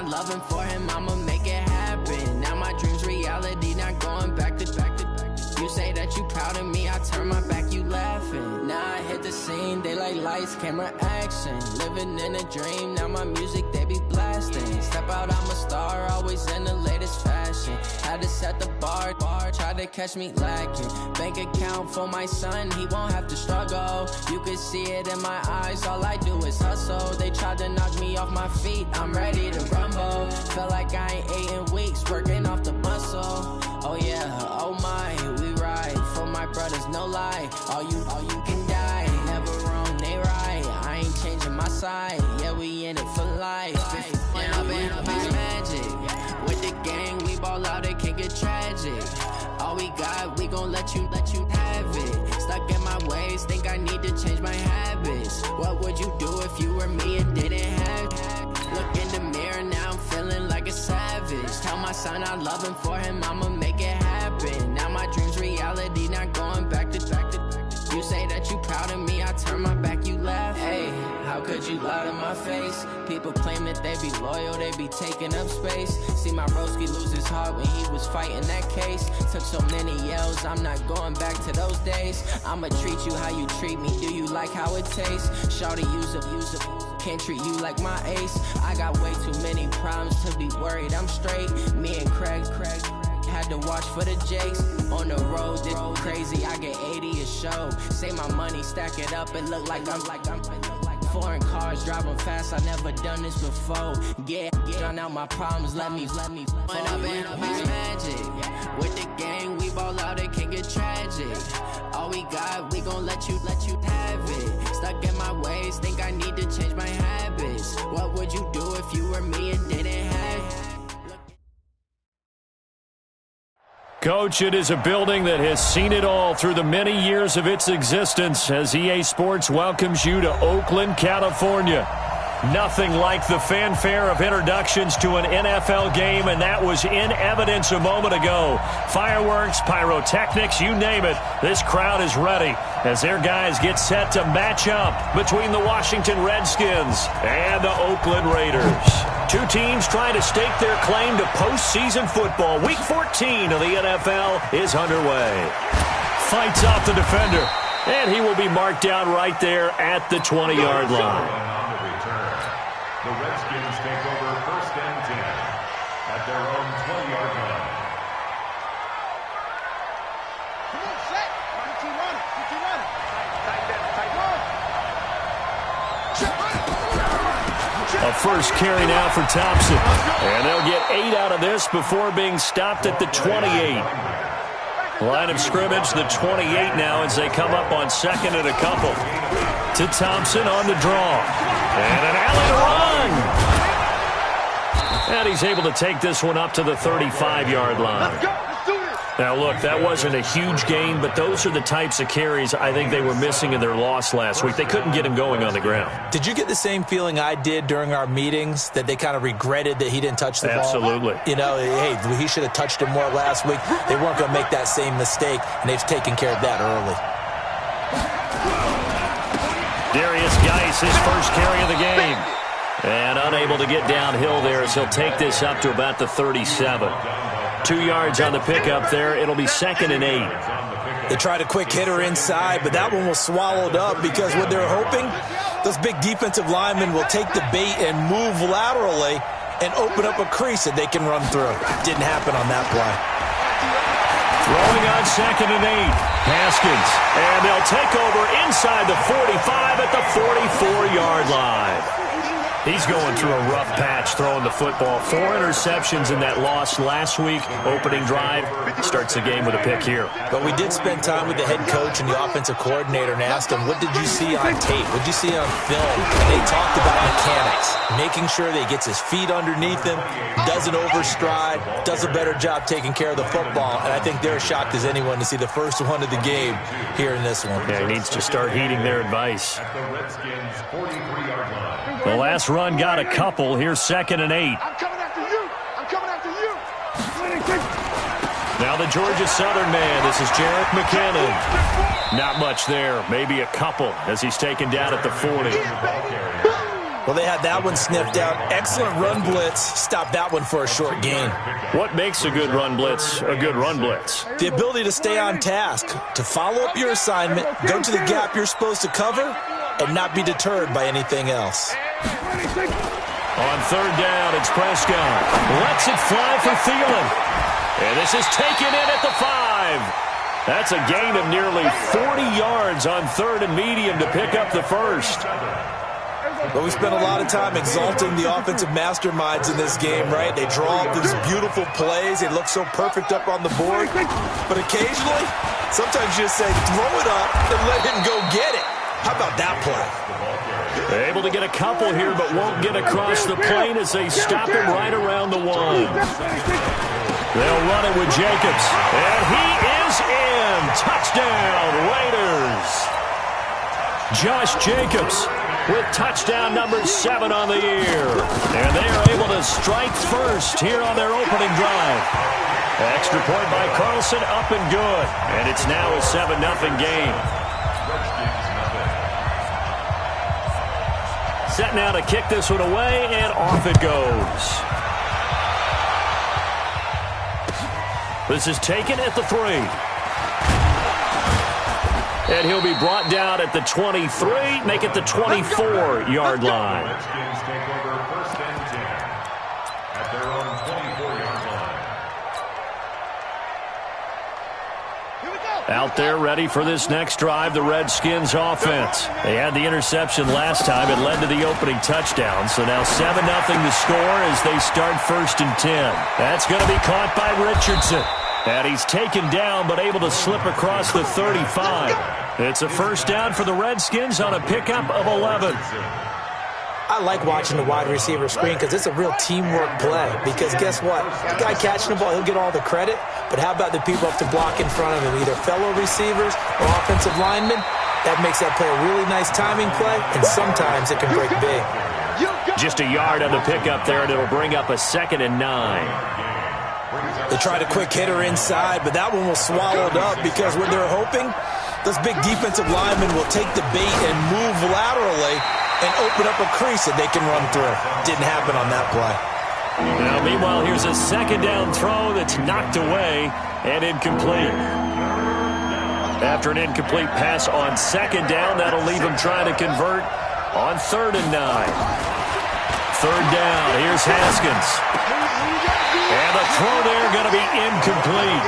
loving for him, I'ma make it happen. Now my dream's reality, not going back to. You say that you proud of me, I turn my back, you laughing. Now I hit the scene, they like lights, camera, action. Living in a dream, now my music, they be blasting. Step out, I'm a star, always in the latest fashion. Had to set the bar, try to catch me lacking. Bank account for my son, he won't have to struggle. You can see it in my eyes, all I do is hustle. They tried to knock me off my feet, I'm ready to rumble. Felt like I ain't ate in weeks, working off the muscle. Oh yeah, oh my, we ride for my brothers, no lie. All you can die, never wrong, they right. I ain't changing my side, yeah, we in it for life. Yeah, I've been magic. With the gang, we ball out, it can get tragic. All we got, we gon' let you have it. Stuck in my ways, think I need to change my habits. What would you do if you were me and didn't have it? Look in the mirror, now I'm feeling like a savage. Tell my son I love him, for him I'ma make it happen. Now my dream's reality, not going back to. You say that you proud of me, I turn my back, you laugh. Hey, how could you lie to my face? People claim that they be loyal, they be taking up space. See my broski lose his heart when he was fighting that case. Took so many yells, I'm not going back to those days. I'ma treat you how you treat me, do you like how it tastes? Shawty, use up, can't treat you like my ace. I got way too many problems to be worried, I'm straight. Me and Craig had to watch for the Jakes. On the road, this crazy, I get 80 a show. Say my money, stack it up, it look like I'm foreign cars, driving fast, I never done this before. Get drown out my problems, let me When I've been magic. With the gang, we ball out, it can get tragic. All we got, we gon' let you have it. Stuck in my ways, think I need to change my habits. What would you do if you were me and didn't have it? Coach, it is a building that has seen it all through the many years of its existence as EA Sports welcomes you to Oakland, California. Nothing like the fanfare of introductions to an NFL game, and that was in evidence a moment ago. Fireworks, pyrotechnics, you name it. This crowd is ready as their guys get set to match up between the Washington Redskins and the Oakland Raiders. Two teams trying to stake their claim to postseason football. Week 14 of the NFL is underway. Fights off the defender, and he will be marked down right there at the 20-yard line. The Redskins take over 1st and 10 at their own 20-yard line. Come on, set. Keep running. A first carry now for Thompson. And they'll get 8 out of this before being stopped at the 28. Line of scrimmage, the 28 now as they come up on 2nd and a couple. To Thompson on the draw. And an Allen run. And he's able to take this one up to the 35-yard line. Now, look, that wasn't a huge gain, but those are the types of carries I think they were missing in their loss last week. They couldn't get him going on the ground. Did you get the same feeling I did during our meetings, that they kind of regretted that he didn't touch the ball? Absolutely. You know, hey, he should have touched it more last week. They weren't going to make that same mistake, and they've taken care of that early. Darius Geis, his first carry of the game. And unable to get downhill there as he'll take this up to about the 37. 2 yards on the pickup there. It'll be 2nd and 8. They tried a quick hitter inside, but that one was swallowed up because what they're hoping, those big defensive linemen will take the bait and move laterally and open up a crease that they can run through. Didn't happen on that play. Throwing on 2nd and 8. Haskins. And they'll take over inside the 45 at the 44-yard line. He's going through a rough patch throwing the football. 4 interceptions in that loss last week. Opening drive starts the game with a pick here. But we did spend time with the head coach and the offensive coordinator and asked him, what did you see on tape? What did you see on film? And they talked about mechanics, making sure that he gets his feet underneath him, doesn't overstride, does a better job taking care of the football. And I think they're as shocked as anyone to see the first one of the game here in this one. Yeah, he needs to start heeding their advice. At the Redskins' 43-yard line. The last run got a couple. Here's 2nd and 8. I'm coming after you. I'm coming after you. Now the Georgia Southern man. This is Jerick McKinnon. Not much there. Maybe a couple as he's taken down at the 40. Well, they had that one sniffed out. Excellent run blitz. Stopped that one for a short gain. What makes a good run blitz a good run blitz? The ability to stay on task, to follow up your assignment, go to the gap you're supposed to cover, and not be deterred by anything else. On third down, it's Prescott. Lets it fly for Thielen. And this is taken in at the 5. That's a gain of nearly 40 yards on third and medium to pick up the first. Well, we spent a lot of time exalting the offensive masterminds in this game, right? They draw up these beautiful plays. They look so perfect up on the board. But occasionally, sometimes you just say, throw it up and let him go get it. How about that play? They're able to get a couple here, but won't get across the plane as they stop him right around the 1. They'll run it with Jacobs. And he is in. Touchdown, Raiders. Josh Jacobs with touchdown number 7 on the year. And they are able to strike first here on their opening drive. Extra point by Carlson, up and good. And it's now a 7-0 game. Set now to kick this one away, and off it goes. This is taken at the 3. And he'll be brought down at the 23, make it the 24-yard line. Redskins take over first and 10 at their own 24-yard line. Out there ready for this next drive, the Redskins offense. They had the interception last time. It led to the opening touchdown. So now 7-0 to score as they start first and 10. That's going to be caught by Richardson. And he's taken down but able to slip across the 35. It's a first down for the Redskins on a pickup of 11. I like watching the wide receiver screen because it's a real teamwork play. Because guess what? The guy catching the ball, he'll get all the credit. But how about the people up to block in front of him, either fellow receivers or offensive linemen? That makes that play a really nice timing play, and sometimes it can break big. Just a yard on the pickup there, and it'll bring up a 2nd and 9. They tried a quick hitter inside, but that one was swallowed up because when they're hoping, those big defensive linemen will take the bait and move laterally and open up a crease that they can run through. Didn't happen on that play. Now, meanwhile, here's a 2nd down throw that's knocked away and incomplete. After an incomplete pass on 2nd down, that'll leave him trying to convert on 3rd and 9. 3rd down, here's Haskins. And the throw there going to be incomplete.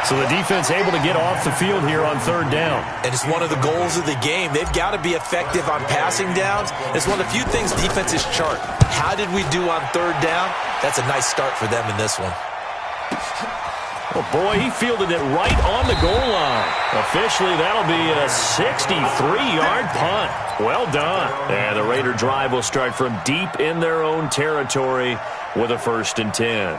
So the defense able to get off the field here on 3rd down. And it's one of the goals of the game. They've got to be effective on passing downs. It's one of the few things defenses chart. How did we do on 3rd down? That's a nice start for them in this one. Oh, boy, he fielded it right on the goal line. Officially, that'll be a 63-yard punt. Well done. And the Raider drive will start from deep in their own territory with a 1st and 10.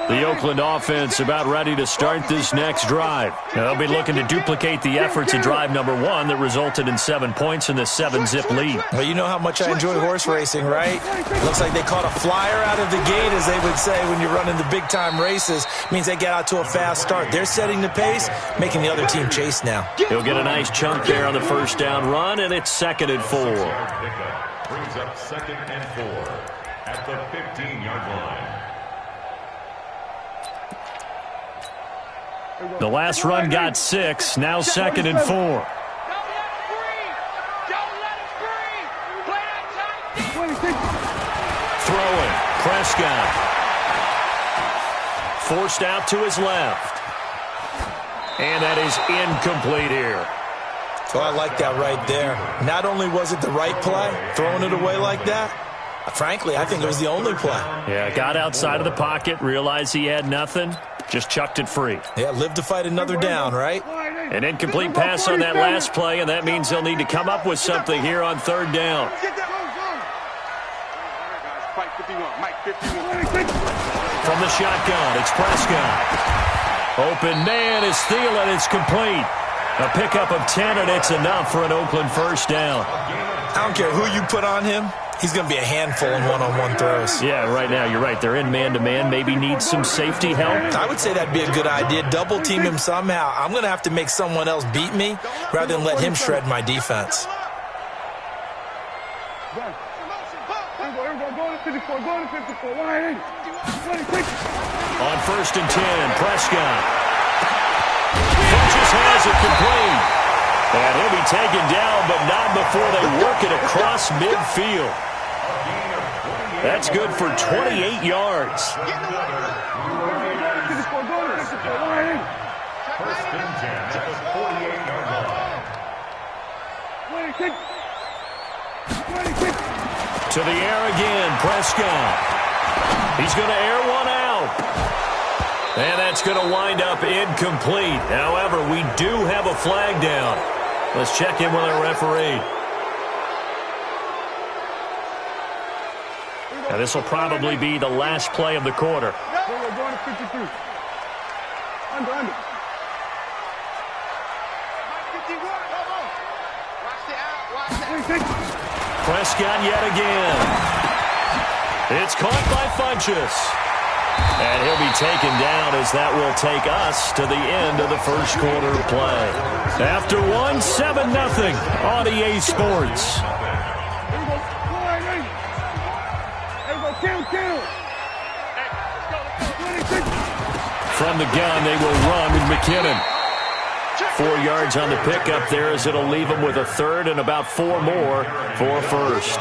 The Oakland offense about ready to start this next drive. They'll be looking to duplicate the efforts of drive number 1 that resulted in 7 points in the 7-zip lead. Well, you know how much I enjoy horse racing, right? Looks like they caught a flyer out of the gate, as they would say when you're running the big-time races. Means they get out to a fast start. They're setting the pace, making the other team chase now. He'll get a nice chunk there on the 1st down run, and it's 2nd and 4. Brings up 2nd and 4 at the 15-yard line. The last run got 6, now 2nd and 4. Throwing, Prescott. Forced out to his left. And that is incomplete here. So I like that right there. Not only was it the right play, throwing it away like that, frankly, I think it was the only play. Yeah, got outside of the pocket, realized he had nothing, just chucked it free. Yeah, live to fight another down, right? An incomplete pass on that last play, and that means they'll need to come up with something here on 3rd down. From the shotgun, it's Prescott. Open man is Thielen. It's complete. A pickup of 10, and it's enough for an Oakland 1st down. I don't care who you put on him. He's going to be a handful in one-on-one throws. Yeah, right now, you're right. They're in man-to-man. Maybe need some safety help. I would say that'd be a good idea. Double team him somehow. I'm going to have to make someone else beat me rather than let him shred my defense. On 1st and 10, Prescott. Just has it complete. And he'll be taken down, but not before they work it across midfield. That's good for 28 yards. First and 10 at the 48-yard line. To the air again, Prescott. He's going to air one out. And that's going to wind up incomplete. However, we do have a flag down. Let's check in with our referee. Now, this will probably be the last play of the quarter. Prescott yet again. It's caught by Funchess. And he'll be taken down as that will take us to the end of the first quarter of play. After one, 7-0 on EA Sports. From the gun, they will run with McKinnon. 4 yards on the pickup there as it'll leave them with a third and about 4 more for first.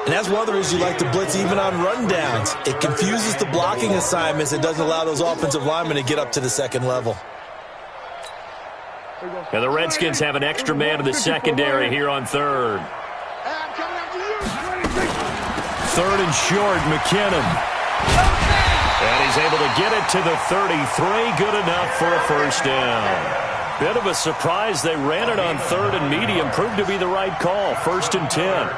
And that's one of the reasons you like to blitz even on rundowns. It confuses the blocking assignments. It doesn't allow those offensive linemen to get up to the second level. Now the Redskins have an extra man in the secondary here on third. Third and short, McKinnon. And he's able to get it to the 33. Good enough for a first down. Bit of a surprise. They ran it on third and medium. Proved to be the right call. 1st and 10.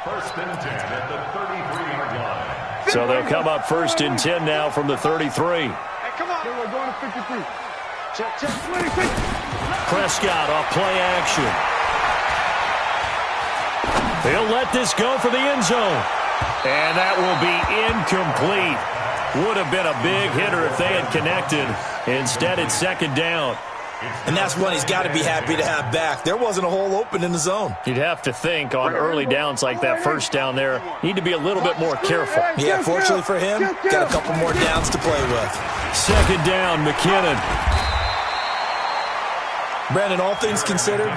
First and 10 at the 33-yard line. So they'll come up 1st and 10 now from the 33. Hey, come on. We're going to 53. Check. Prescott off play action. He'll let this go for the end zone. And that will be incomplete. Would have been a big hitter if they had connected. Instead, it's 2nd down. And that's one he's got to be happy to have back. There wasn't a hole open in the zone. You'd have to think on early downs like that first down there, need to be a little bit more careful. Yeah, fortunately for him, got a couple more downs to play with. 2nd down, McKinnon. Brandon, all things considered,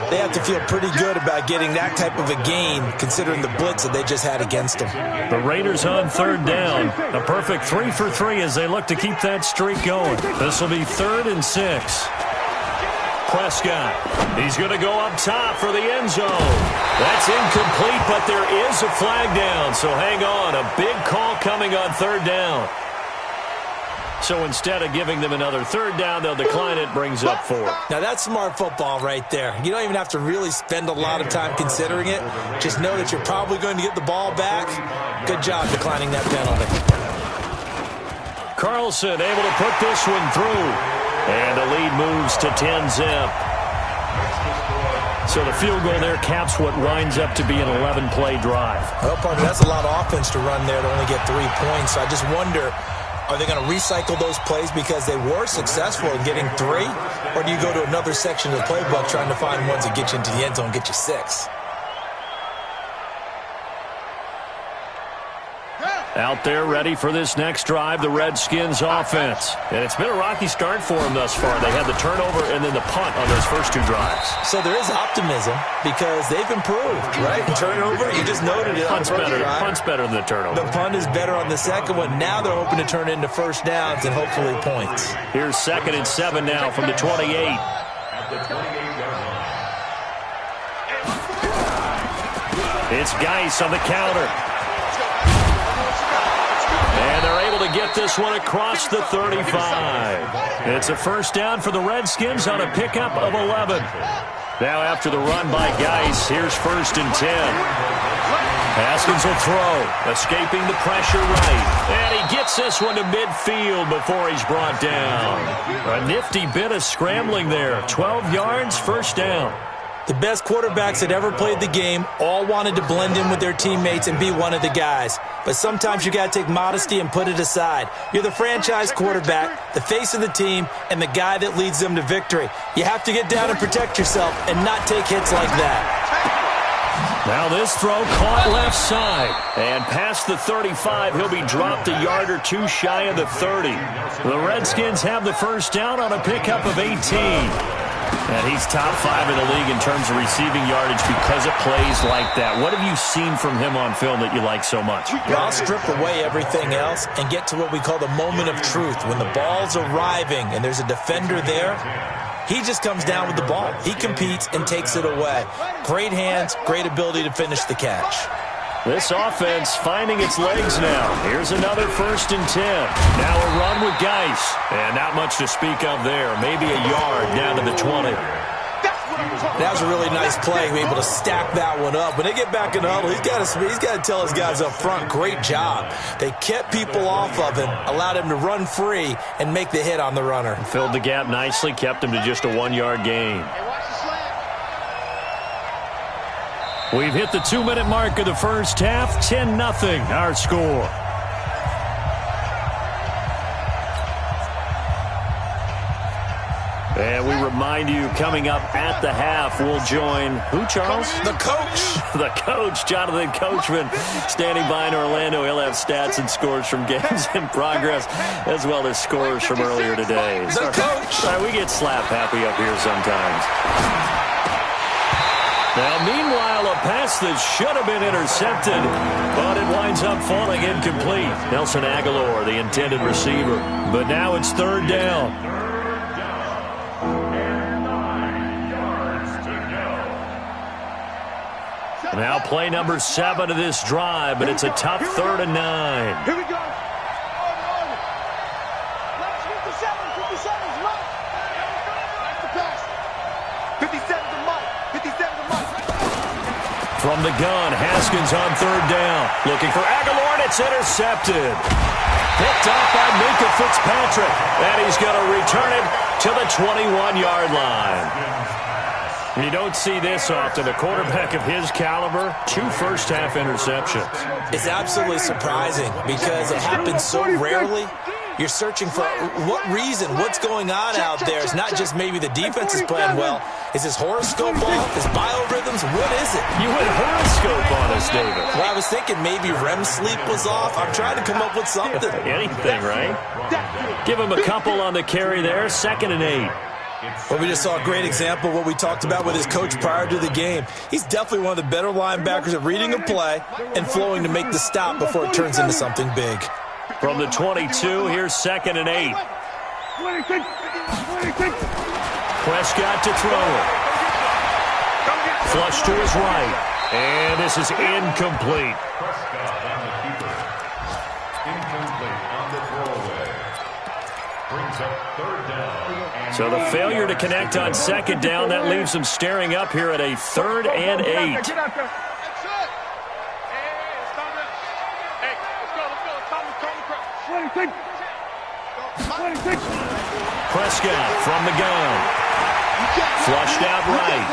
they have to feel pretty good about getting that type of a gain, considering the blitz that they just had against them. The Raiders on 3rd down. A perfect 3 for 3 as they look to keep that streak going. This will be 3rd and 6. Prescott. He's going to go up top for the end zone. That's incomplete, but there is a flag down. So hang on. A big call coming on 3rd down. So instead of giving them another 3rd down, they'll decline it, brings up 4. Now that's smart football right there. You don't even have to really spend a lot of time considering it. Just know that you're probably going to get the ball back. Good job declining that penalty. Carlson able to put this one through. And the lead moves to 10-zip. So the field goal there caps what winds up to be an 11-play drive. Well, partner, that's a lot of offense to run there to only get 3 points. So I just wonder, are they going to recycle those plays because they were successful in getting 3? Or do you go to another section of the playbook trying to find ones that get you into the end zone and get you 6? Out there ready for this next drive, the Redskins offense. And it's been a rocky start for them thus far. They had the turnover and then the punt on those first 2 drives. So there is optimism because they've improved, right? And turnover, you just noted it. Punt's better than the turnover. The punt is better on the second one. Now they're hoping to turn it into first downs and hopefully points. Here's 2nd and 7 now from the 28. It's Geis on the counter. And they're able to get this one across the 35. It's a first down for the Redskins on a pickup of 11. Now after the run by Geis, here's 1st and 10. Haskins will throw, escaping the pressure right. And he gets this one to midfield before he's brought down. A nifty bit of scrambling there. 12 yards, first down. The best quarterbacks that ever played the game all wanted to blend in with their teammates and be one of the guys. But sometimes you got to take modesty and put it aside. You're the franchise quarterback, the face of the team, and the guy that leads them to victory. You have to get down and protect yourself and not take hits like that. Now this throw caught left side. And past the 35, he'll be dropped a yard or two shy of the 30. The Redskins have the first down on a pickup of 18. And he's top 5 in the league in terms of receiving yardage because of plays like that. What have you seen from him on film that you like so much? Well, I'll strip away everything else and get to what we call the moment of truth. When the ball's arriving and there's a defender there, he just comes down with the ball. He competes and takes it away. Great hands, great ability to finish the catch. This offense finding its legs now. Here's another 1st and 10. Now a run with Geis. And not much to speak of there. Maybe a yard down to the 20. That was a really nice play, able to stack that one up. When they get back in the huddle, he's got to tell his guys up front, great job. They kept people off of him, allowed him to run free and make the hit on the runner. Filled the gap nicely, kept him to just a 1-yard gain. We've hit the 2-minute mark of the first half. 10-0 our score. And we remind you, coming up at the half, we'll join who, Charles? The coach. The coach, Jonathan Coachman, standing by in Orlando. He'll have stats and scores from games in progress, as well as scores from earlier today. The coach. All right, we get slap happy up here sometimes. Now, meanwhile, a pass that should have been intercepted, but it winds up falling incomplete. Nelson Aguilar, the intended receiver. But now it's 3rd down. Now play number 7 of this drive, but it's a tough 3rd and 9. Here we go. 57's Mike. 57's Mike. From the gun, Haskins on 3rd down. Looking for Aguilar, and it's intercepted. Picked off by Minka Fitzpatrick. And he's going to return it to the 21-yard line. You don't see this often. A quarterback of his caliber, 2 first-half interceptions. It's absolutely surprising because it happens so rarely. You're searching for what reason, what's going on out there. It's not just maybe the defense is playing well. Is his horoscope off? His biorhythms? What is it? You went horoscope on us, David. Well, I was thinking maybe REM sleep was off. I'm trying to come up with something. Anything, right? Give him a couple on the carry there. 2nd and 8. Well, we just saw a great example of what we talked about with his coach prior to the game. He's definitely one of the better linebackers at reading a play and flowing to make the stop before it turns into something big. From the 22, here's 2nd and 8. Prescott to throw it. Flush to his right. And this is incomplete. Prescott on the keeper. Incomplete on the throwaway. Brings up 3rd down. So the failure to connect on 2nd down, that leaves them staring up here at a 3rd and 8. Prescott from the gun. Flushed out right.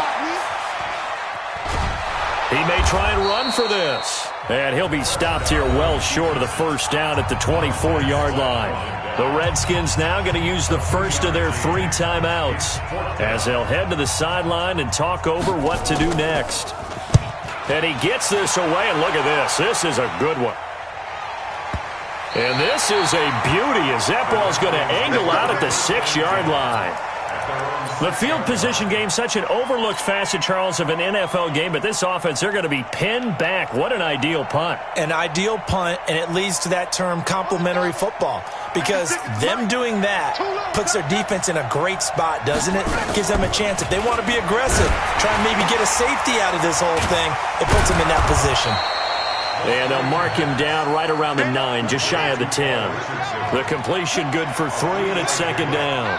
He may try and run for this. And he'll be stopped here well short of the first down at the 24-yard line. The Redskins now going to use the first of their 3 timeouts as they'll head to the sideline and talk over what to do next. And he gets this away, and look at this. This is a good one. And this is a beauty as that ball's going to angle out at the 6-yard line. The field position game, such an overlooked facet, Charles, of an NFL game, but this offense, they're going to be pinned back. What an ideal punt. An ideal punt, and it leads to that term complementary football, because them doing that puts their defense in a great spot, doesn't it? Gives them a chance. If they want to be aggressive, try and maybe get a safety out of this whole thing, it puts them in that position. And they'll mark him down right around the 9, just shy of the 10. The completion good for 3, and it's 2nd down.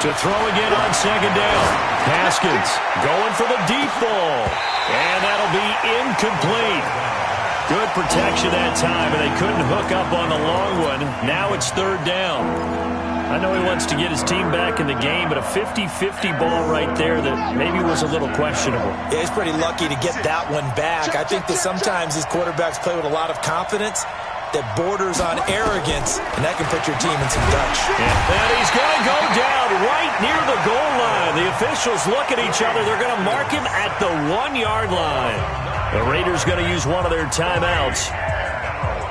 To throw again on 2nd down. Haskins going for the deep ball. And that'll be incomplete. Good protection that time, and they couldn't hook up on the long one. Now it's 3rd down. I know he wants to get his team back in the game, but a 50-50 ball right there that maybe was a little questionable. Yeah, he's pretty lucky to get that one back. I think that sometimes these quarterbacks play with a lot of confidence, that borders on arrogance, and that can put your team in some Dutch. And he's going to go down right near the goal line. The officials look at each other. They're going to mark him at the 1-yard line. The Raiders going to use one of their timeouts,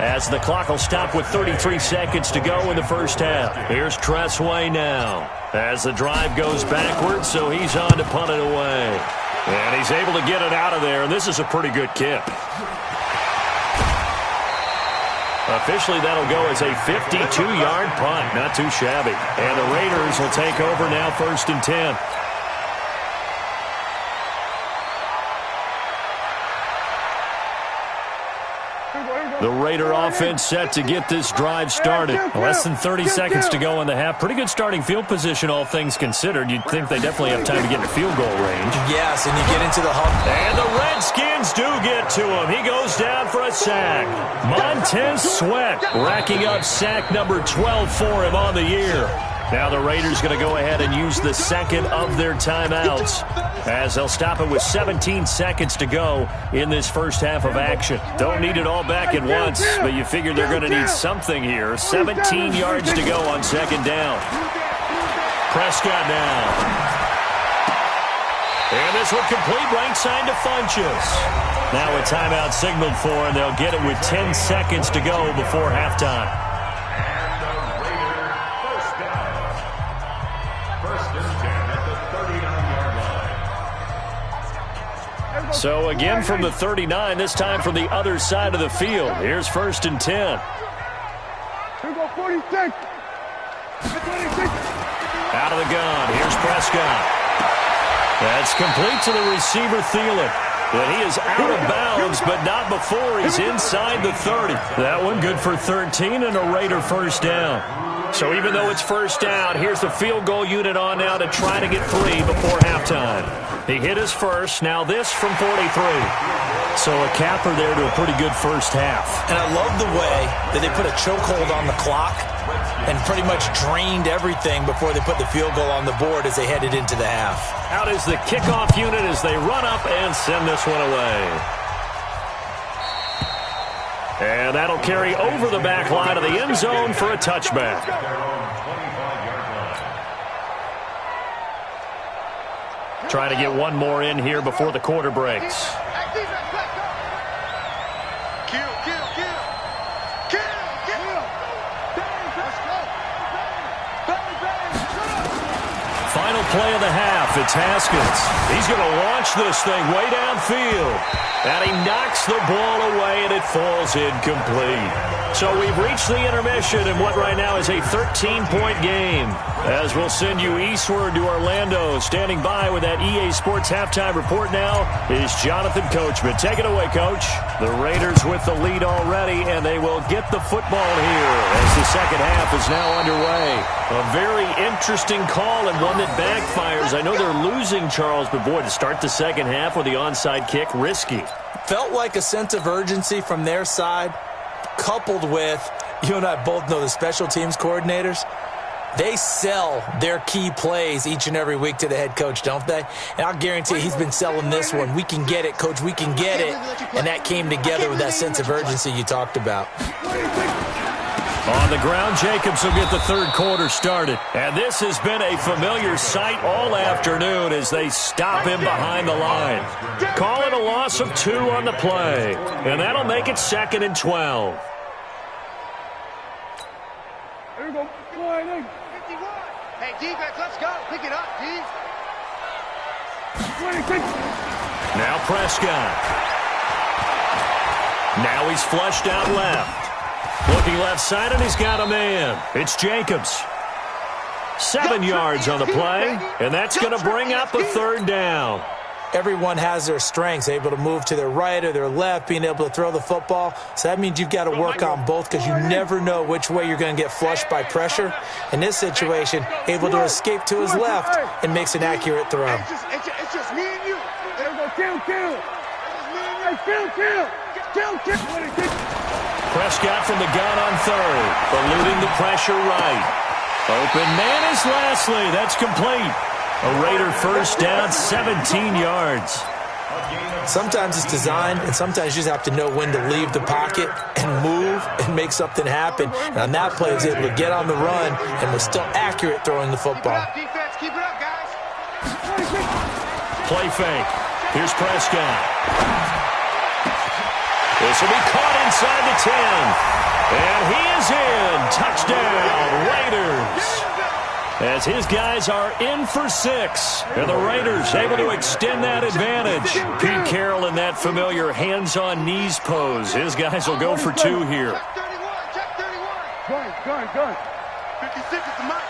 as the clock will stop with 33 seconds to go in the first half. Here's Tressway now, as the drive goes backwards, so he's on to punt it away. And he's able to get it out of there, and this is a pretty good kick. Officially, that'll go as a 52-yard punt. Not too shabby. And the Raiders will take over now, 1st and 10. The Raider offense set to get this drive started. Less than 30 seconds to go in the half. Pretty good starting field position, all things considered. You'd think they definitely have time to get in field goal range. Yes, and you get into the hump. And the Redskins do get to him. He goes down for a sack. Montez Sweat racking up sack number 12 for him on the year. Now the Raiders going to go ahead and use the second of their timeouts, as they'll stop it with 17 seconds to go in this first half of action. Don't need it all back at once, but you figure they're going to need something here. 17 yards to go on 2nd down. Prescott now. And this one complete, right side to Funchess. Now a timeout signaled for, and they'll get it with 10 seconds to go before halftime. So again from the 39, this time from the other side of the field. Here's 1st and 10. Here we go, 46. 26. Out of the gun. Here's Prescott. That's complete to the receiver, Thielen. But he is out of bounds, but not before he's inside the 30. That one good for 13 and a Raider 1st down. So even though it's 1st down, here's the field goal unit on now to try to get 3 before halftime. He hit his first, now this from 43. So a capper there to a pretty good first half. And I love the way that they put a chokehold on the clock and pretty much drained everything before they put the field goal on the board as they headed into the half. Out is the kickoff unit as they run up and send this one away. And that'll carry over the back line of the end zone for a touchback. Trying to get one more in here before the quarter breaks. Final play of the half. It's Haskins. He's going to launch this thing way downfield. And he knocks the ball away, and it falls incomplete. So we've reached the intermission in what right now is a 13-point game. As we'll send you eastward to Orlando. Standing by with that EA Sports halftime report now is Jonathan Coachman. Take it away, Coach. The Raiders with the lead already, and they will get the football here as the second half is now underway. A very interesting call and one that backfires. I know they're losing, Charles, but boy, to start the second half with the onside kick, risky. Felt like a sense of urgency from their side, coupled with, you and I both know the special teams coordinators, they sell their key plays each and every week to the head coach, don't they? And I'll guarantee he's been selling this one. We can get it, Coach, we can get it. And that came together with that sense of urgency you talked about. On the ground, Jacobs will get the third quarter started. And this has been a familiar sight all afternoon as they stop him behind the line. Call it a loss of 2 on the play. And that'll make it 2nd and 12. Here we go, 51. Hey, defense, let's go. Pick it up, D. 26. Now Prescott. Now he's flushed out left. Looking left side, and he's got a man. It's Jacobs. 7 yards on the play, and that's going to bring up a 3rd down. Everyone has their strengths, able to move to their right or their left, being able to throw the football. So that means you've got to work on both because you never know which way you're going to get flushed by pressure. In this situation, able to escape to his left and makes an accurate throw. It's just me and you. There we go, kill. It's me and you. Kill. Prescott from the gun on 3rd, eluding the pressure right. Open man is Lastly. That's complete. A Raider 1st down, 17 yards. Sometimes it's designed, and sometimes you just have to know when to leave the pocket and move and make something happen. And on that play, he was able to get on the run and was still accurate throwing the football. Defense, keep it up, guys. Play fake. Here's Prescott. This will be caught inside the 10. And he is in. Touchdown, Raiders. As his guys are in for 6. And the Raiders able to extend that advantage. Pete Carroll in that familiar hands-on knees pose. His guys will go for 2 here. Check 31. Gun. 56 is the mic.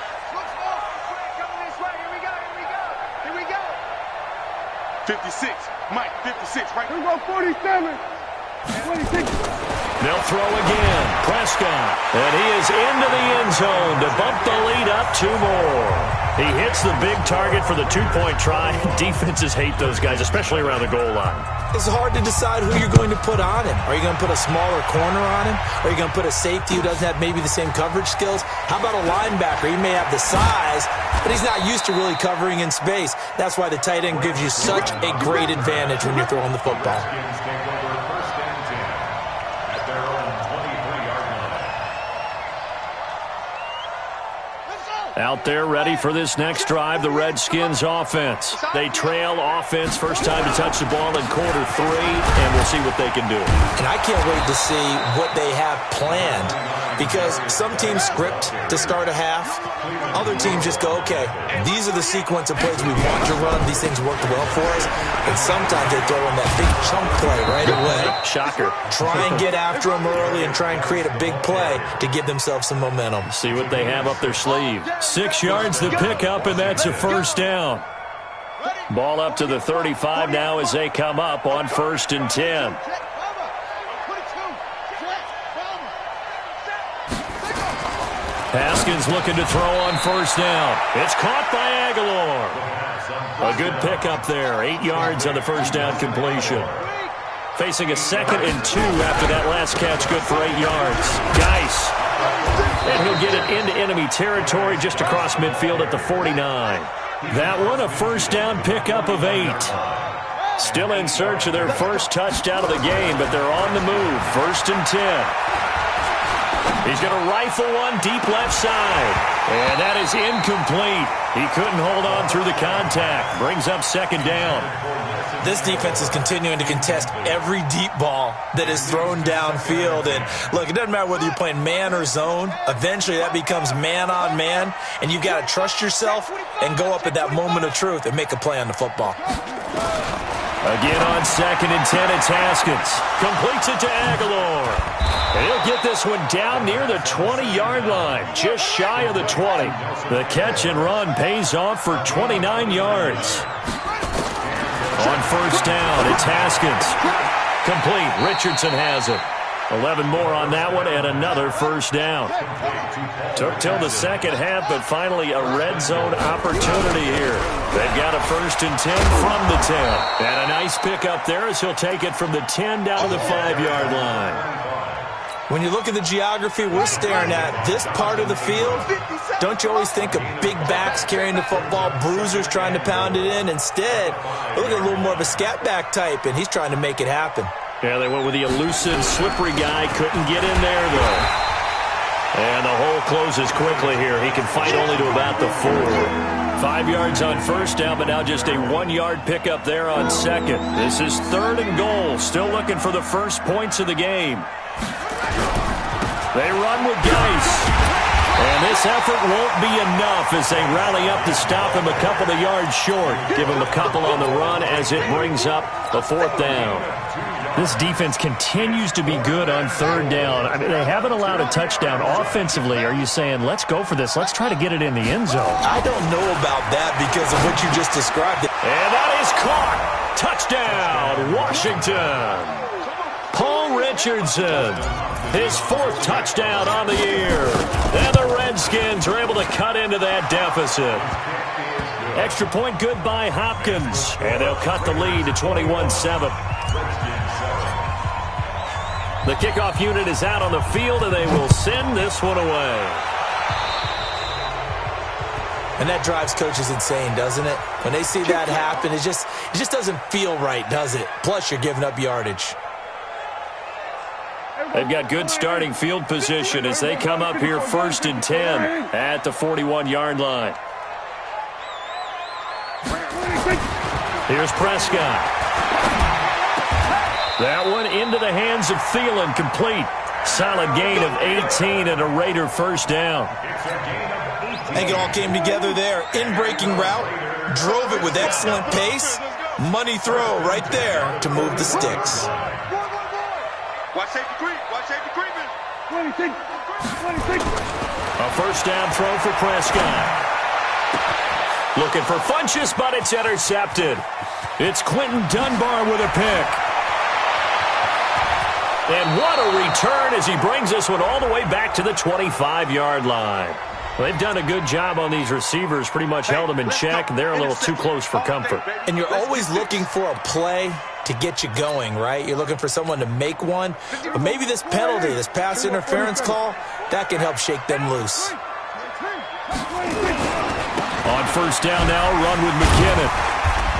Coming this way. Here we go. 56. Mike, 56, right? Here we go, 47. 26. They'll throw again. Prescott. And he is into the end zone to bump the lead up 2 more. He hits the big target for the 2-point try. Defenses hate those guys, especially around the goal line. It's hard to decide who you're going to put on him. Are you going to put a smaller corner on him? Are you going to put a safety who doesn't have maybe the same coverage skills? How about a linebacker? He may have the size, but he's not used to really covering in space. That's why the tight end gives you such a great advantage when you're throwing the football. Out there ready for this next drive, the Redskins offense. They trail offense, first time to touch the ball in quarter 3, and we'll see what they can do. And I can't wait to see what they have planned, because some teams script to start a half. Other teams just go, okay, these are the sequence of plays we want to run. These things worked well for us. And sometimes they throw in that big chunk play right away. Shocker. Try and get after them early and try and create a big play to give themselves some momentum. See what they have up their sleeve. 6 yards the pickup, and that's a first down. Ball up to the 35 now as they come up on 1st and 10. Haskins looking to throw on 1st down. It's caught by Aguilar. A good pickup there. 8 yards on the 1st down completion. Facing a 2nd and 2 after that last catch, good for 8 yards. Geis. And he'll get it into enemy territory just across midfield at the 49. That one a 1st down pickup of 8. Still in search of their first touchdown of the game, but they're on the move. 1st and 10. He's going to rifle one deep left side. And that is incomplete. He couldn't hold on through the contact. Brings up 2nd down. This defense is continuing to contest every deep ball that is thrown downfield. And look, it doesn't matter whether you're playing man or zone. Eventually that becomes man on man. And you've got to trust yourself and go up at that moment of truth and make a play on the football. Again on 2nd and 10, it's Haskins. Completes it to Aguilar. And he'll get this one down near the 20-yard line, just shy of the 20. The catch and run pays off for 29 yards. On 1st down, it's Haskins. Complete. Richardson has it. 11 more on that one, and another 1st down. Took till the 2nd half, but finally a red zone opportunity here. They've got a 1st and 10 from the 10. And a nice pickup there as he'll take it from the 10 down to the 5-yard line. When you look at the geography we're staring at, this part of the field, don't you always think of big backs carrying the football, bruisers trying to pound it in? Instead, look at a little more of a scat back type, and he's trying to make it happen. Yeah, they went with the elusive, slippery guy. Couldn't get in there, though. And the hole closes quickly here. He can fight only to about the 4. 5 yards on 1st down, but now just a 1-yard pickup there on 2nd. This is 3rd and goal. Still looking for the first points of the game. They run with Geis. And this effort won't be enough as they rally up to stop him a couple of yards short. Give him a couple on the run as it brings up the 4th down. This defense continues to be good on 3rd down. I mean, they haven't allowed a touchdown offensively. Are you saying, let's go for this, let's try to get it in the end zone? I don't know about that because of what you just described. And that is caught. Touchdown, Washington. Paul Richardson, his 4th touchdown on the year. And the Redskins are able to cut into that deficit. Extra point good by Hopkins. And they'll cut the lead to 21-7. The kickoff unit is out on the field, and they will send this one away. And that drives coaches insane, doesn't it? When they see that happen, it just doesn't feel right, does it? Plus, you're giving up yardage. They've got good starting field position as they come up here 1st and 10 at the 41-yard line. Here's Prescott. That one into the hands of Thielen, complete. Solid gain of 18 and a Raider first down. I think it all came together there. In-breaking route, drove it with excellent pace. Money throw right there to move the sticks. Watch safety creep. Watch safety creeping. A first down throw for Prescott. Looking for Funchess, but it's intercepted. It's Quentin Dunbar with a pick. And what a return as he brings this one all the way back to the 25-yard line. Well, they've done a good job on these receivers, pretty much held them in check, and they're a little too close for comfort. And you're always looking for a play to get you going, right? You're looking for someone to make one. But maybe this penalty, this pass interference call, that can help shake them loose. On first down now, run with McKinnon.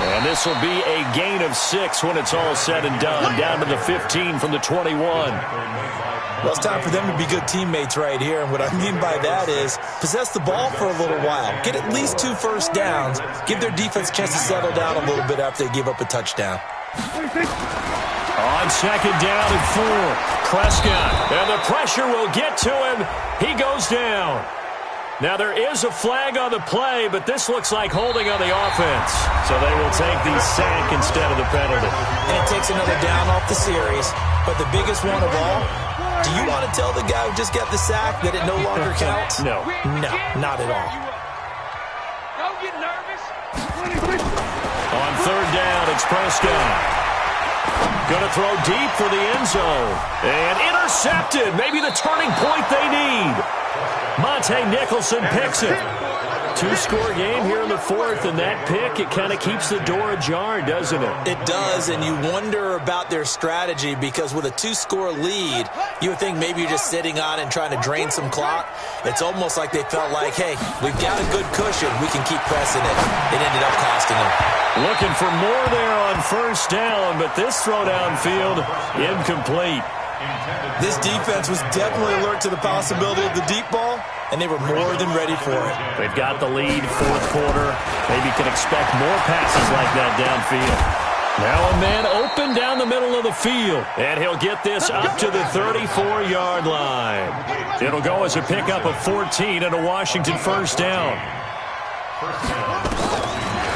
And this will be a gain of 6 when it's all said and done. Down to the 15 from the 21. Well, it's time for them to be good teammates right here. And what I mean by that is possess the ball for a little while. Get at least 2 first downs. Give their defense a chance to settle down a little bit after they give up a touchdown. On second down and 4, Prescott. And the pressure will get to him. He goes down. Now, there is a flag on the play, but this looks like holding on the offense. So they will take the sack instead of the penalty. And it takes another down off the series. But the biggest one of all, do you want to tell the guy who just got the sack that it no longer counts? No. No, not at all. Don't get nervous. On third down, it's Prescott. Going to throw deep for the end zone. And intercepted. Maybe the turning point they need. Monte Nicholson picks it. 2-score game here in the 4th, and that pick, it kind of keeps the door ajar, doesn't it? It does, and you wonder about their strategy because with a 2-score lead, you would think maybe you're just sitting on it and trying to drain some clock. It's almost like they felt like, hey, we've got a good cushion. We can keep pressing it. It ended up costing them. Looking for more there on first down, but this throw downfield, incomplete. This defense was definitely alert to the possibility of the deep ball, and they were more than ready for it. They've got the lead, 4th quarter. Maybe can expect more passes like that downfield. Now a man open down the middle of the field, and he'll get this up to the 34-yard line. It'll go as a pickup of 14 and a Washington first down.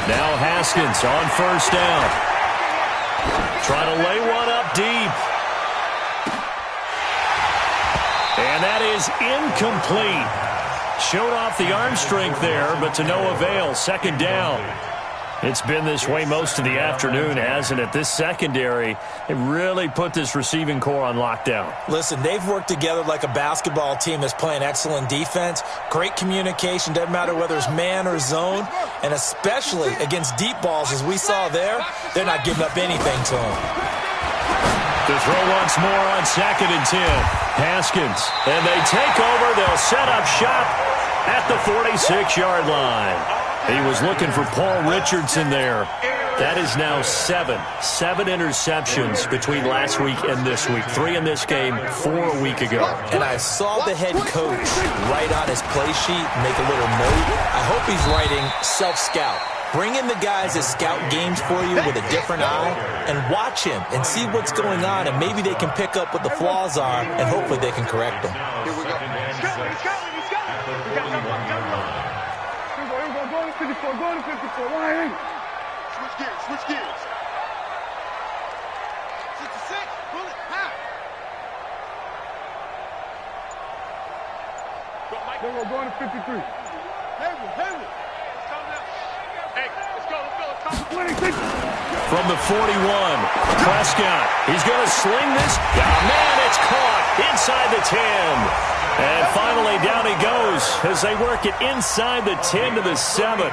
Now Haskins on first down. Trying to lay one up deep. And that is incomplete. Showed off the arm strength there, but to no avail. Second down. It's been this way most of the afternoon, hasn't it? This secondary, it really put this receiving core on lockdown. Listen, they've worked together like a basketball team that's playing excellent defense. Great communication, doesn't matter whether it's man or zone. And especially against deep balls, as we saw there, they're not giving up anything to them. To throw once more on 2nd and 10. Haskins. And they take over. They'll set up shop at the 46-yard line. He was looking for Paul Richardson there. That is now 7 interceptions between last week and this week. 3 in this game, 4 a week ago. And I saw the head coach write on his play sheet, make a little note. I hope he's writing self-scout. Bring in the guys that scout games for you with a different eye and watch him and see what's going on, and maybe they can pick up what the flaws are, and hopefully they can correct them. Here we go. Let's go. We got double up. Go to 54. Switch gears. 66. Pull it. Half. Go to 53. Heavy. From the 41, Prescott. He's going to sling this. Oh, man, it's caught inside the 10. And finally, down he goes as they work it inside the 10 to the 7.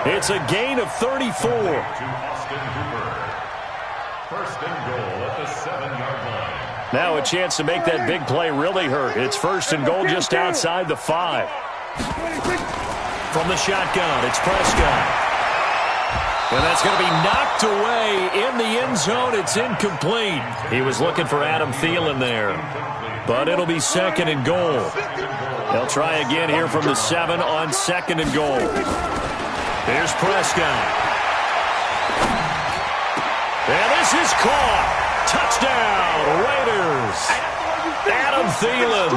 It's a gain of 34. First and goal at the 7-yard line. Now a chance to make that big play really hurt. It's first and goal just outside the 5. From the shotgun, it's Prescott. And that's going to be knocked away in the end zone. It's incomplete. He was looking for Adam Thielen there. But it'll be 2nd and goal. They'll try again here from the 7 on 2nd and goal. Here's Prescott. And this is caught. Touchdown, Raiders. Adam Thielen,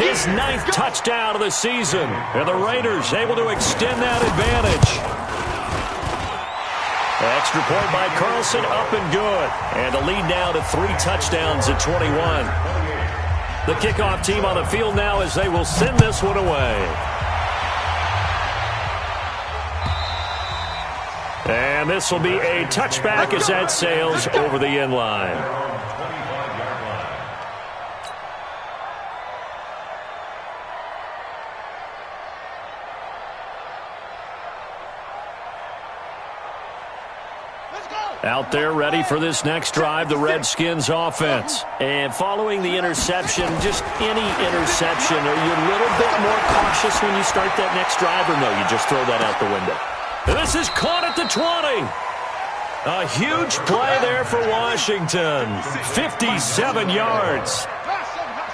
his 9th touchdown of the season. And the Raiders able to extend that advantage. Extra point by Carlson, up and good. And the lead now to 3 touchdowns at 21. The kickoff team on the field now as they will send this one away. And this will be a touchback as that sails over the end line. Out there ready for this next drive, the Redskins offense. And following the interception, just any interception, are you a little bit more cautious when you start that next drive, or no, you just throw that out the window? This is caught at the 20. A huge play there for Washington. 57 yards.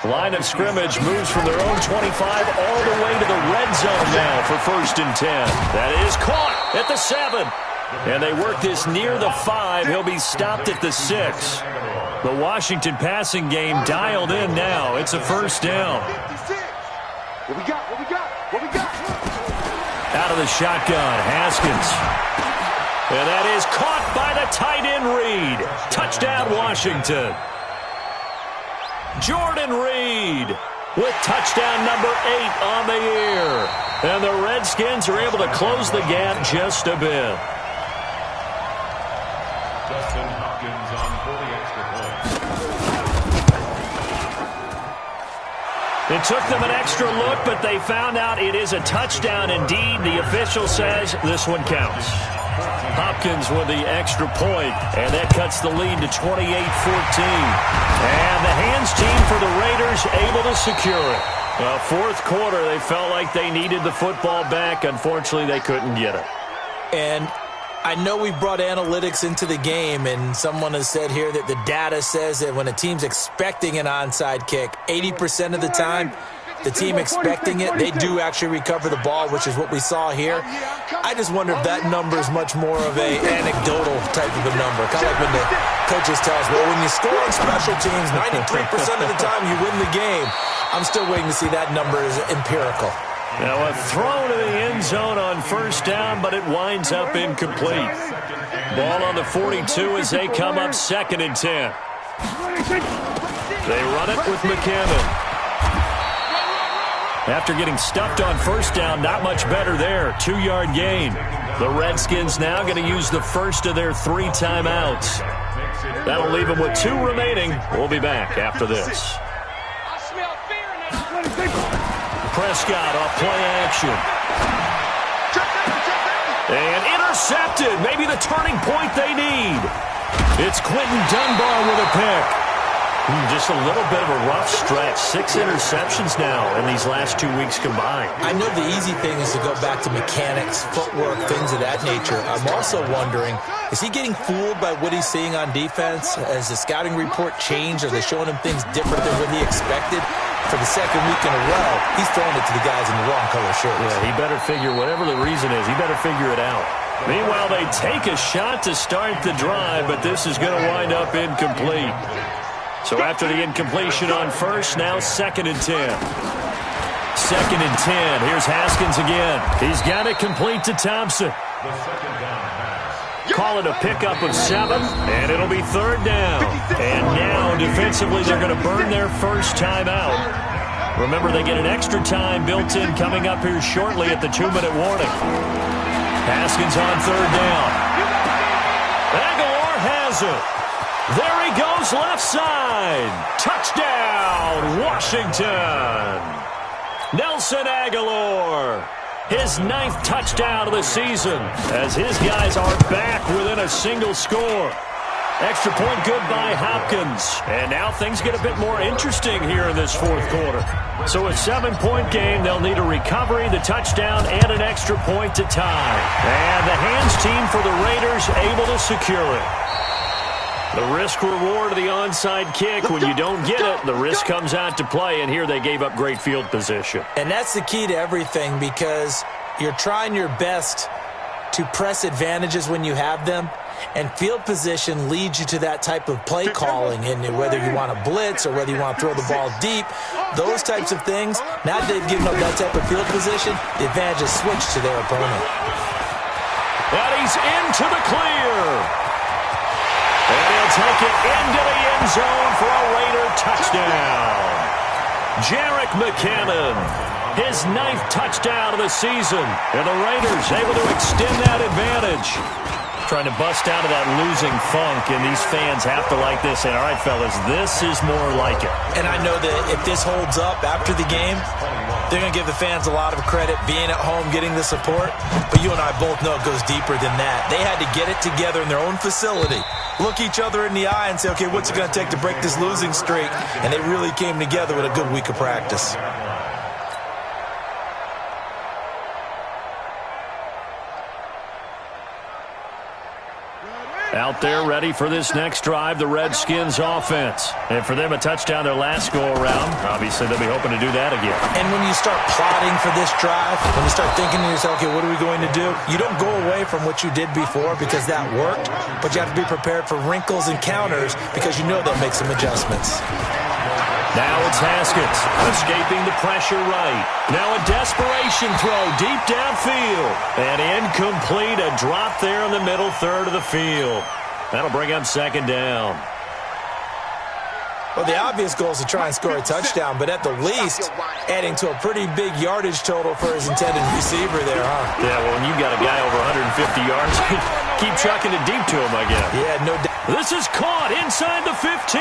Line of scrimmage moves from their own 25 all the way to the red zone now for 1st and 10. That is caught at the 7. And they work this near the 5. He'll be stopped at the 6. The Washington passing game dialed in now. It's a 1st down. What we got? What we got? What we got? Out of the shotgun, Haskins. And that is caught by the tight end Reed. Touchdown, Washington. Jordan Reed with touchdown number 8 on the year. And the Redskins are able to close the gap just a bit. Justin Hopkins on for the extra point. It took them an extra look, but they found out it is a touchdown indeed. The official says this one counts. Hopkins with the extra point, and that cuts the lead to 28-14. And the hands team for the Raiders able to secure it. 4th quarter, they felt like they needed the football back. Unfortunately, they couldn't get it. And I know we brought analytics into the game, and someone has said here that the data says that when a team's expecting an onside kick, 80% of the time, the team expecting it, they do actually recover the ball, which is what we saw here. I just wonder if that number is much more of a anecdotal type of a number. Kind of like when the coaches tell us, well, when you score on special teams, 93% of the time you win the game. I'm still waiting to see that number is empirical. Now a throw to the end zone on 1st down, but it winds up incomplete. Ball on the 42 as they come up 2nd and 10. They run it with McCammon. After getting stuffed on 1st down, not much better there. 2-yard gain. The Redskins now going to use the first of their 3 timeouts. That'll leave them with 2 remaining. We'll be back after this. Prescott off play action. And intercepted. Maybe the turning point they need. It's Quentin Dunbar with a pick. Just a little bit of a rough stretch. 6 interceptions now in these last 2 weeks combined. I know the easy thing is to go back to mechanics, footwork, things of that nature. I'm also wondering, is he getting fooled by what he's seeing on defense? Has the scouting report changed? Are they showing him things different than what he expected? For the 2nd week in a row, he's throwing it to the guys in the wrong color shirts. Yeah, he better figure, whatever the reason is, he better figure it out. Meanwhile, they take a shot to start the drive, but this is going to wind up incomplete. So after the incompletion on 1st, now 2nd and 10. 2nd and 10. Here's Haskins again. He's got it complete to Thompson. Call it a pickup of 7, and it'll be 3rd down. And now, defensively, they're going to burn their first timeout. Remember, they get an extra time built in coming up here shortly at the 2-minute warning. Haskins on 3rd down. Aguilar has it. There he goes, left side. Touchdown, Washington. Nelson Aguilar, his 9th touchdown of the season, as his guys are back within a single score. Extra point good by Hopkins. And now things get a bit more interesting here in this fourth quarter. So a 7-point game, they'll need a recovery, the touchdown, and an extra point to tie. And the hands team for the Raiders able to secure it. The risk-reward of the onside kick, when you don't get it, the risk comes out to play, and here they gave up great field position. And that's the key to everything, because you're trying your best to press advantages when you have them, and field position leads you to that type of play calling, and whether you want to blitz or whether you want to throw the ball deep, those types of things. Now that they've given up that type of field position, the advantage is switched to their opponent. And he's into the clear. And he'll take it into the end zone for a Raider touchdown. Jarek McCannon, his 9th touchdown of the season. And the Raiders able to extend that advantage. Trying to bust out of that losing funk, and these fans have to like this. And all right, fellas, this is more like it. And I know that if this holds up after the game, they're going to give the fans a lot of credit, being at home, getting the support. But you and I both know it goes deeper than that. They had to get it together in their own facility, look each other in the eye and say, okay, what's it going to take to break this losing streak? And they really came together with a good week of practice. Out there ready for this next drive, the Redskins offense. And for them, a touchdown their last go-around. Obviously, they'll be hoping to do that again. And when you start plotting for this drive, when you start thinking to yourself, okay, what are we going to do? You don't go away from what you did before because that worked, but you have to be prepared for wrinkles and counters because you know they'll make some adjustments. Now it's Haskins, escaping the pressure right. Now a desperation throw deep downfield. And incomplete, a drop there in the middle third of the field. That'll bring up second down. Well, the obvious goal is to try and score a touchdown, but at the least, adding to a pretty big yardage total for his intended receiver there, huh? Yeah, well, when you've got a guy over 150 yards, keep chucking it deep to him, I guess. Yeah, no doubt. This is caught inside the 15.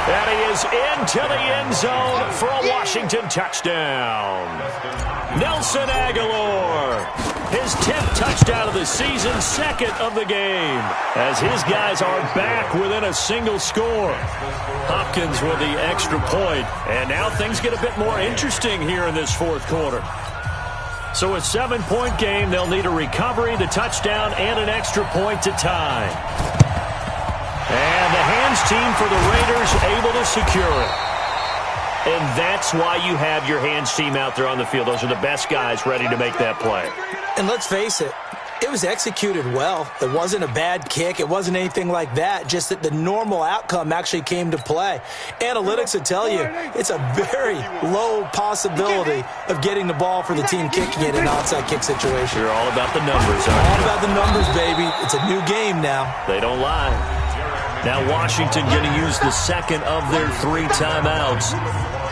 And he is into the end zone for a Washington touchdown. Nelson Aguilar, his 10th touchdown of the season, 2nd of the game, as his guys are back within a single score. Hopkins with the extra point, and now things get a bit more interesting here in this fourth quarter. So a 7-point game, they'll need a recovery, the touchdown, and an extra point to tie. And the hands team for the Raiders able to secure it. And that's why you have your hands team out there on the field. Those are the best guys ready to make that play. And let's face it, it was executed well. It wasn't a bad kick. It wasn't anything like that. Just that the normal outcome actually came to play. Analytics would tell you it's a very low possibility of getting the ball for the team kicking it in an onside kick situation. You're all about the numbers, aren't you? All about the numbers, baby. It's a new game now. They don't lie. Now Washington going to use the second of their 3 timeouts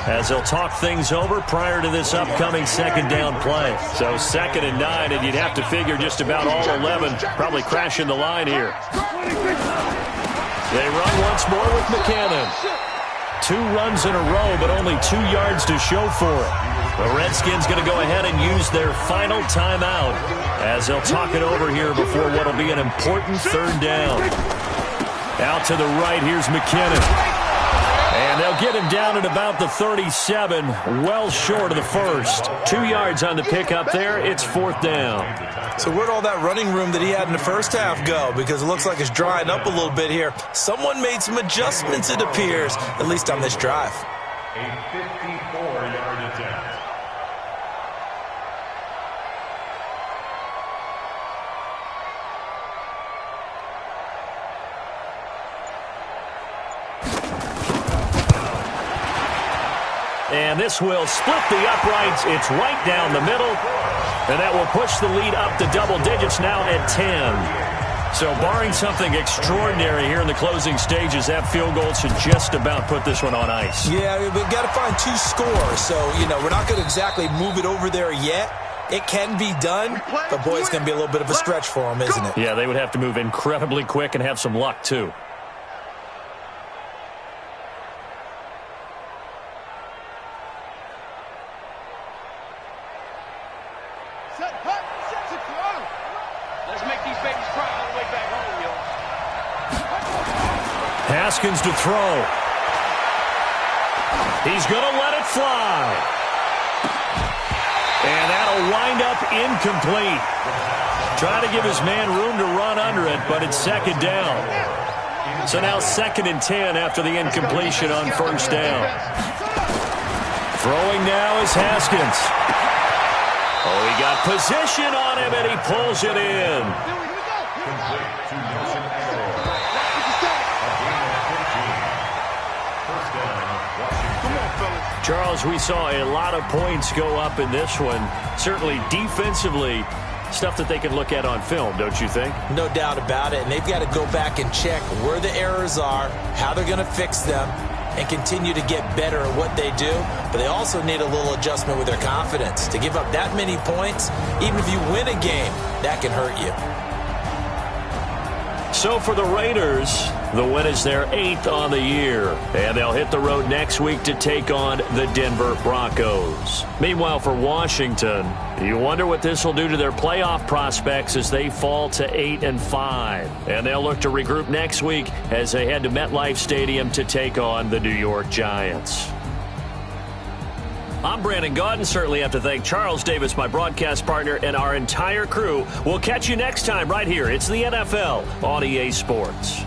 as they'll talk things over prior to this upcoming second down play. So 2nd and 9, and you'd have to figure just about all 11 probably crashing the line here. They run once more with McCannon. 2 runs in a row, but only 2 yards to show for it. The Redskins going to go ahead and use their final timeout as they'll talk it over here before what will be an important 3rd down. Out to the right, here's McKinnon. And they'll get him down at about the 37, well short of the first. 2 yards on the pickup there. It's 4th down. So where'd all that running room that he had in the first half go? Because it looks like it's drying up a little bit here. Someone made some adjustments, it appears, at least on this drive. A 54-yard attempt. And this will split the uprights. It's right down the middle. And that will push the lead up to double digits now at 10. So barring something extraordinary here in the closing stages, that field goal should just about put this one on ice. Yeah, we've got to find 2 scores. So, we're not going to exactly move it over there yet. It can be done, but boy, it's going to be a little bit of a stretch for them, isn't it? Yeah, they would have to move incredibly quick and have some luck, too. Let's make these babies cry all the way back home, yo. Haskins to throw. He's going to let it fly. And that'll wind up incomplete. Trying to give his man room to run under it, but it's second down. So now 2nd and 10 after the incompletion on first down. Throwing now is Haskins. Oh, he got position on him, and he pulls it in. Complete to Nelson Aguilar. A gain of 15. First down, Washington. Come on, fellas. Charles, we saw a lot of points go up in this one. Certainly defensively, stuff that they can look at on film, don't you think? No doubt about it, and they've got to go back and check where the errors are, how they're going to fix them, and continue to get better at what they do. But they also need a little adjustment with their confidence. To give up that many points, even if you win a game, that can hurt you. So for the Raiders, the win is their 8th on the year, and they'll hit the road next week to take on the Denver Broncos. Meanwhile, for Washington, you wonder what this will do to their playoff prospects as they fall to 8-5. And they'll look to regroup next week as they head to MetLife Stadium to take on the New York Giants. I'm Brandon Gaudin. Certainly have to thank Charles Davis, my broadcast partner, and our entire crew. We'll catch you next time right here. It's the NFL on EA Sports.